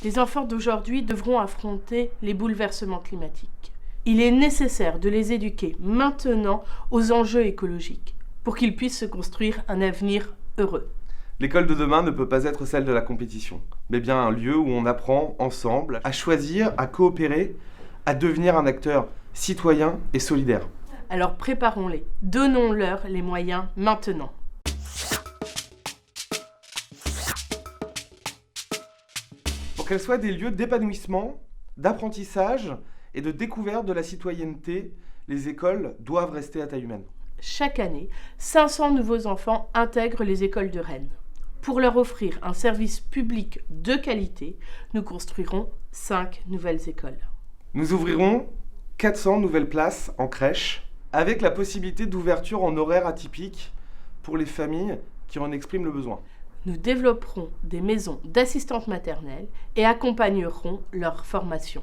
Les enfants d'aujourd'hui devront affronter les bouleversements climatiques. Il est nécessaire de les éduquer maintenant aux enjeux écologiques pour qu'ils puissent se construire un avenir heureux. L'école de demain ne peut pas être celle de la compétition, mais bien un lieu où on apprend ensemble à choisir, à coopérer, à devenir un acteur citoyen et solidaire. Alors préparons-les, donnons-leur les moyens maintenant. Pour qu'elles soient des lieux d'épanouissement, d'apprentissage et de découverte de la citoyenneté, les écoles doivent rester à taille humaine. Chaque année, 500 nouveaux enfants intègrent les écoles de Rennes. Pour leur offrir un service public de qualité, nous construirons 5 nouvelles écoles. Nous ouvrirons 400 nouvelles places en crèche, avec la possibilité d'ouverture en horaire atypique pour les familles qui en expriment le besoin. Nous développerons des maisons d'assistantes maternelles et accompagnerons leur formation.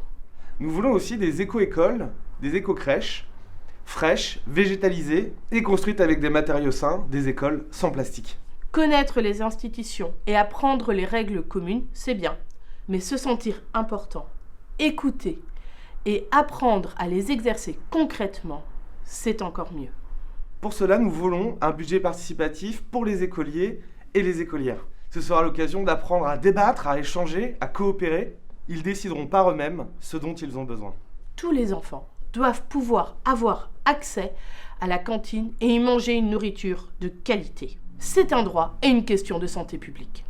Nous voulons aussi des éco-écoles, des éco-crèches, fraîches, végétalisées et construites avec des matériaux sains, des écoles sans plastique. Connaître les institutions et apprendre les règles communes, c'est bien, mais se sentir important, écouter et apprendre à les exercer concrètement, c'est encore mieux. Pour cela, nous voulons un budget participatif pour les écoliers et les écolières. Ce sera l'occasion d'apprendre à débattre, à échanger, à coopérer. Ils décideront par eux-mêmes ce dont ils ont besoin. Tous les enfants doivent pouvoir avoir accès à la cantine et y manger une nourriture de qualité. C'est un droit et une question de santé publique.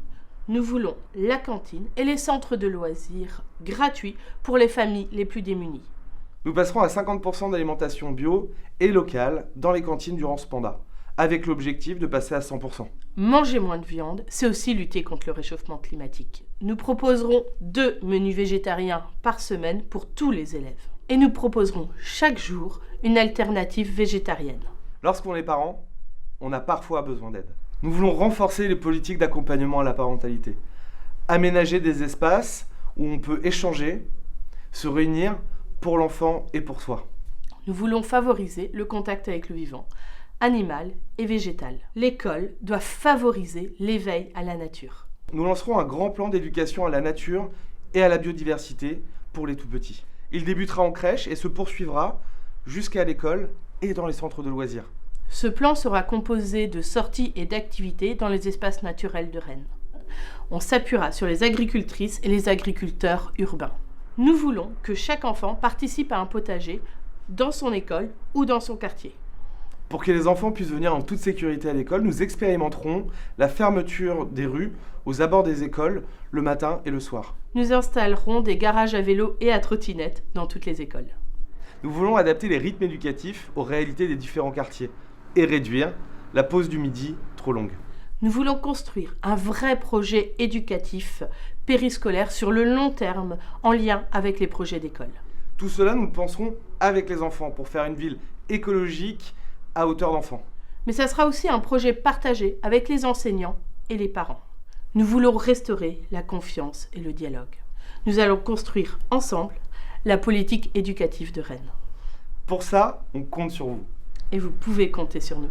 Nous voulons la cantine et les centres de loisirs gratuits pour les familles les plus démunies. Nous passerons à 50% d'alimentation bio et locale dans les cantines durant ce mandat, avec l'objectif de passer à 100%. Manger moins de viande, c'est aussi lutter contre le réchauffement climatique. Nous proposerons 2 menus végétariens par semaine pour tous les élèves. Et nous proposerons chaque jour une alternative végétarienne. Lorsqu'on est parent, on a parfois besoin d'aide. Nous voulons renforcer les politiques d'accompagnement à la parentalité, aménager des espaces où on peut échanger, se réunir pour l'enfant et pour soi. Nous voulons favoriser le contact avec le vivant, animal et végétal. L'école doit favoriser l'éveil à la nature. Nous lancerons un grand plan d'éducation à la nature et à la biodiversité pour les tout-petits. Il débutera en crèche et se poursuivra jusqu'à l'école et dans les centres de loisirs. Ce plan sera composé de sorties et d'activités dans les espaces naturels de Rennes. On s'appuiera sur les agricultrices et les agriculteurs urbains. Nous voulons que chaque enfant participe à un potager dans son école ou dans son quartier. Pour que les enfants puissent venir en toute sécurité à l'école, nous expérimenterons la fermeture des rues aux abords des écoles le matin et le soir. Nous installerons des garages à vélo et à trottinettes dans toutes les écoles. Nous voulons adapter les rythmes éducatifs aux réalités des différents quartiers et réduire la pause du midi trop longue. Nous voulons construire un vrai projet éducatif périscolaire sur le long terme en lien avec les projets d'école. Tout cela, nous le penserons avec les enfants pour faire une ville écologique à hauteur d'enfant. Mais ça sera aussi un projet partagé avec les enseignants et les parents. Nous voulons restaurer la confiance et le dialogue. Nous allons construire ensemble la politique éducative de Rennes. Pour ça, on compte sur vous. Et vous pouvez compter sur nous.